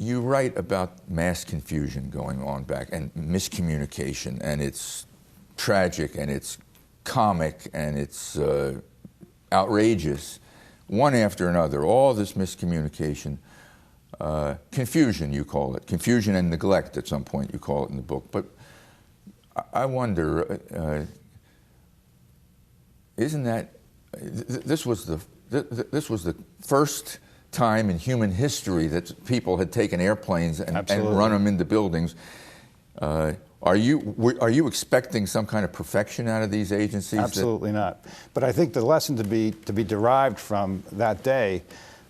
You write about mass confusion going on back and miscommunication, and it's tragic and it's comic and it's outrageous, one after another, all this miscommunication, confusion you call it, confusion and neglect at some point you call it in the book. But I wonder, isn't that, this was the first time in human history that people had taken airplanes and run them into buildings. Are you expecting some kind of perfection out of these agencies? Absolutely not. But I think the lesson to be derived from that day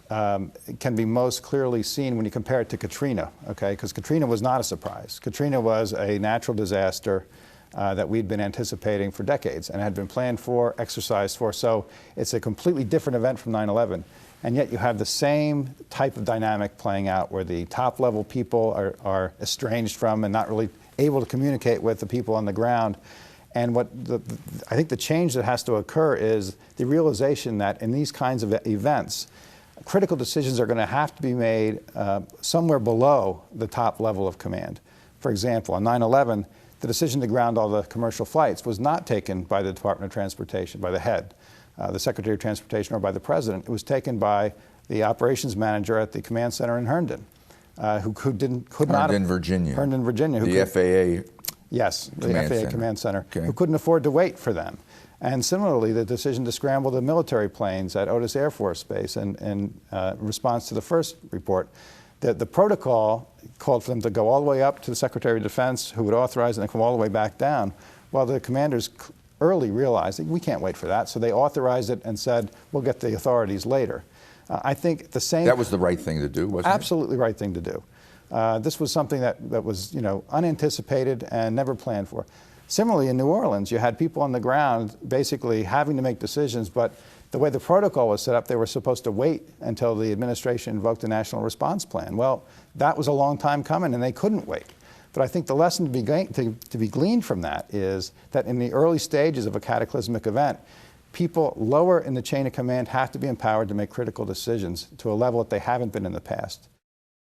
can be most clearly seen when you compare it to Katrina, okay? Because Katrina was not a surprise. Katrina was a natural disaster that we'd been anticipating for decades and had been planned for, exercised for. So it's a completely different event from 9/11. And yet you have the same type of dynamic playing out where the top level people are estranged from and not really able to communicate with the people on the ground. And I think the change that has to occur is the realization that in these kinds of events, critical decisions are going to have to be made somewhere below the top level of command. For example, on 9/11, the decision to ground all the commercial flights was not taken by the Department of Transportation, by the head, the Secretary of Transportation, or by the President. It was taken by the operations manager at the command center in Herndon, who could not. Herndon, Virginia. Herndon, Virginia. The FAA. Yes, the Command FAA Center. Command Center, Okay. who couldn't afford to wait for them. And similarly, the decision to scramble the military planes at Otis Air Force Base in response to the first report, the protocol called for them to go all the way up to the Secretary of Defense, who would authorize it, and come all the way back down. While the commanders early realized that we can't wait for that, so they authorized it and said, we'll get the authorities later. I think the same... That was the right thing to do, wasn't it? Absolutely right thing to do. This was something that was, unanticipated and never planned for. Similarly, in New Orleans, you had people on the ground basically having to make decisions, but the way the protocol was set up, they were supposed to wait until the administration invoked the National Response Plan. Well, that was a long time coming, and they couldn't wait. But I think the lesson to be gleaned from that is that in the early stages of a cataclysmic event, people lower in the chain of command have to be empowered to make critical decisions to a level that they haven't been in the past.